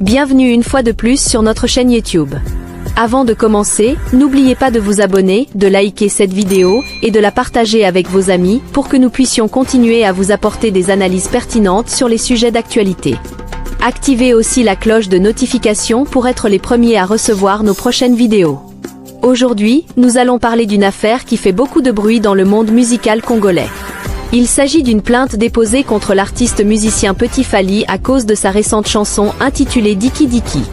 Bienvenue une fois de plus sur notre chaîne YouTube. Avant de commencer, n'oubliez pas de vous abonner, de liker cette vidéo et de la partager avec vos amis pour que nous puissions continuer à vous apporter des analyses pertinentes sur les sujets d'actualité. Activez aussi la cloche de notification pour être les premiers à recevoir nos prochaines vidéos. Aujourd'hui, nous allons parler d'une affaire qui fait beaucoup de bruit dans le monde musical congolais. Il s'agit d'une plainte déposée contre l'artiste musicien Petit Fally à cause de sa récente chanson intitulée Diki Diki.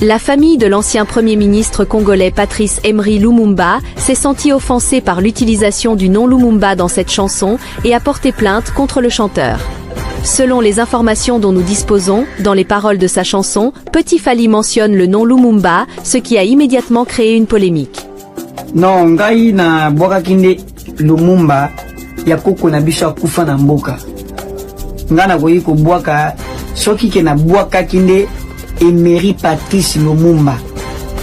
La famille de l'ancien Premier ministre congolais Patrice Emery Lumumba s'est sentie offensée par l'utilisation du nom Lumumba dans cette chanson et a porté plainte contre le chanteur. Selon les informations dont nous disposons, dans les paroles de sa chanson, Petit Fally mentionne le nom Lumumba, ce qui a immédiatement créé une polémique. Non, ngai na boka kinde Lumumba ya koko na biso akufa na mboka. Ngana koyi ko bwaka soki ke na bwaka kinde Emery Patrice Lumumba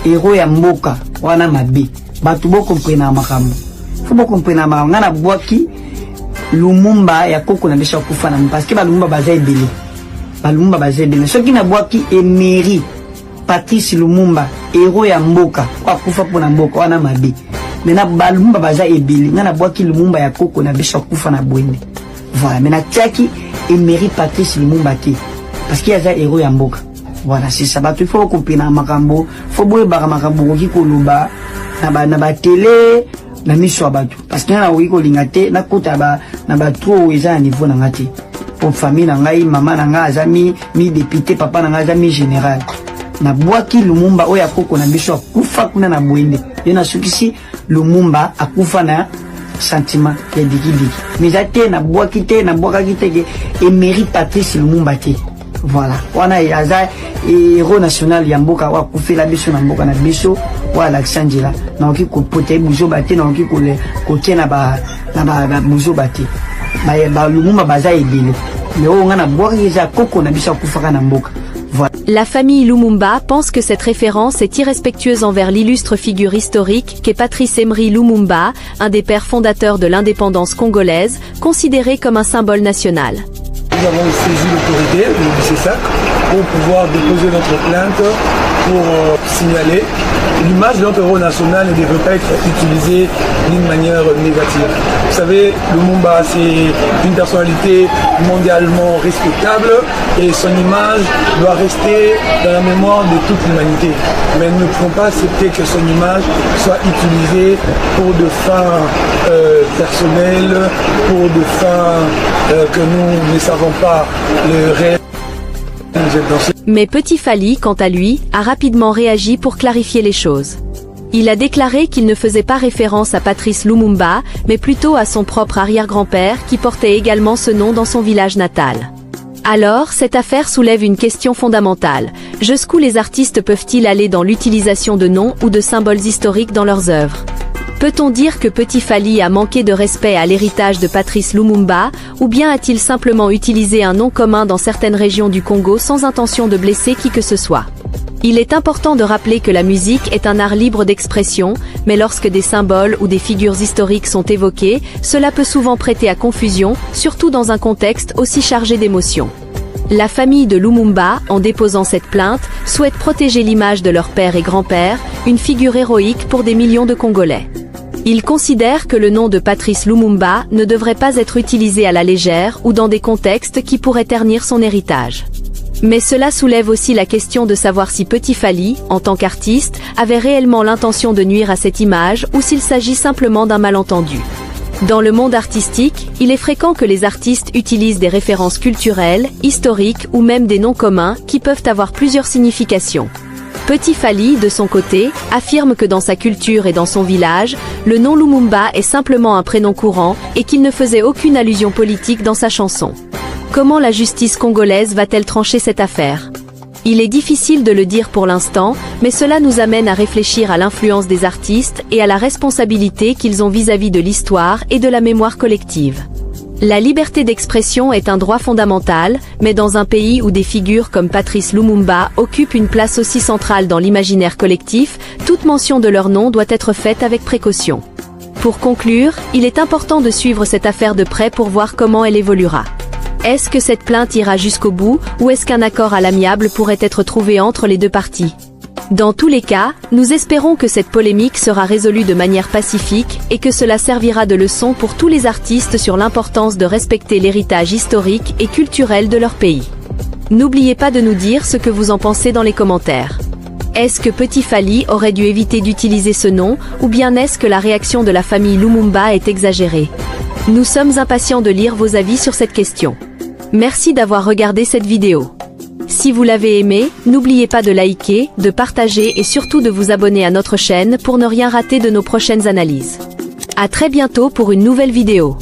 héros ya mboka wana mabe. Batu boko mpena makambo. Fu boko mpena makambo ngana bwaki Lumumba ya koko na biso akufa na mboka parce que ba Lumumba baza ebele. Ba Lumumba baza ebele. Soki na bwaki Emery Patrice Lumumba héros ya mboka akufa pona mboka wana mabe. Mena balumba baza ebili ngana bwaki Lumumba ya koko na biso kufa na bwende. Voilà, mena tiaki Emery Patrice Lumumba te parce qu'il y a héros ya mboka. Voilà, c'est ça. Batu faut kopina makambo, faut boye ba makambo ki koluba na ba télé na miso batu parce que na wi ko lingate na kota ba na ba trop eza niveau na ngati. Pour famille na ngai mama na ngai azami mi député papa na ngai azami général. Na bwaki Lumumba oya koko na biso kufa kuna na bwende. Yena sukisi Lumumba akufa na sentiment ya diki diki. Mizate na bwaki te na bwaka kitege Emery Patrice Lumumba te. Voilà. Wana yaza héros national ya mboka wa kufela biso na mboka na biso wa Alexandela. Na oki ko pote buzo bate na oki ko le ko tena ba buzo bate. Ba Lumumba baza ebele. Leo ngana bwaki za koko na biso akufa na mboka. La famille Lumumba pense que cette référence est irrespectueuse envers l'illustre figure historique qu'est Patrice Emery Lumumba, un des pères fondateurs de l'indépendance congolaise, considéré comme un symbole national. Nous avons saisi l'autorité du CESAC pour pouvoir déposer notre plainte pour signaler l'image de notre héros national ne devrait pas être utilisée d'une manière négative. Vous savez, Lumumba, c'est une personnalité mondialement respectable et son image doit rester dans la mémoire de toute l'humanité. Mais nous ne pouvons pas accepter que son image soit utilisée pour de fins personnelles, pour de fins que nous ne savons pas le réel. Mais Petit Fally, quant à lui, a rapidement réagi pour clarifier les choses. Il a déclaré qu'il ne faisait pas référence à Patrice Lumumba, mais plutôt à son propre arrière-grand-père qui portait également ce nom dans son village natal. Alors, cette affaire soulève une question fondamentale. Jusqu'où les artistes peuvent-ils aller dans l'utilisation de noms ou de symboles historiques dans leurs œuvres ? Peut-on dire que Petit Fally a manqué de respect à l'héritage de Patrice Lumumba, ou bien a-t-il simplement utilisé un nom commun dans certaines régions du Congo sans intention de blesser qui que ce soit ? Il est important de rappeler que la musique est un art libre d'expression, mais lorsque des symboles ou des figures historiques sont évoqués, cela peut souvent prêter à confusion, surtout dans un contexte aussi chargé d'émotions. La famille de Lumumba, en déposant cette plainte, souhaite protéger l'image de leur père et grand-père, une figure héroïque pour des millions de Congolais. Ils considèrent que le nom de Patrice Lumumba ne devrait pas être utilisé à la légère ou dans des contextes qui pourraient ternir son héritage. Mais cela soulève aussi la question de savoir si Petit Fally, en tant qu'artiste, avait réellement l'intention de nuire à cette image ou s'il s'agit simplement d'un malentendu. Dans le monde artistique, il est fréquent que les artistes utilisent des références culturelles, historiques ou même des noms communs qui peuvent avoir plusieurs significations. Petit Fally, de son côté, affirme que dans sa culture et dans son village, le nom Lumumba est simplement un prénom courant et qu'il ne faisait aucune allusion politique dans sa chanson. Comment la justice congolaise va-t-elle trancher cette affaire ? Il est difficile de le dire pour l'instant, mais cela nous amène à réfléchir à l'influence des artistes et à la responsabilité qu'ils ont vis-à-vis de l'histoire et de la mémoire collective. La liberté d'expression est un droit fondamental, mais dans un pays où des figures comme Patrice Lumumba occupent une place aussi centrale dans l'imaginaire collectif, toute mention de leur nom doit être faite avec précaution. Pour conclure, il est important de suivre cette affaire de près pour voir comment elle évoluera. Est-ce que cette plainte ira jusqu'au bout, ou est-ce qu'un accord à l'amiable pourrait être trouvé entre les deux parties? Dans tous les cas, nous espérons que cette polémique sera résolue de manière pacifique, et que cela servira de leçon pour tous les artistes sur l'importance de respecter l'héritage historique et culturel de leur pays. N'oubliez pas de nous dire ce que vous en pensez dans les commentaires. Est-ce que Petit Fally aurait dû éviter d'utiliser ce nom, ou bien est-ce que la réaction de la famille Lumumba est exagérée? Nous sommes impatients de lire vos avis sur cette question. Merci d'avoir regardé cette vidéo. Si vous l'avez aimé, n'oubliez pas de liker, de partager et surtout de vous abonner à notre chaîne pour ne rien rater de nos prochaines analyses. À très bientôt pour une nouvelle vidéo.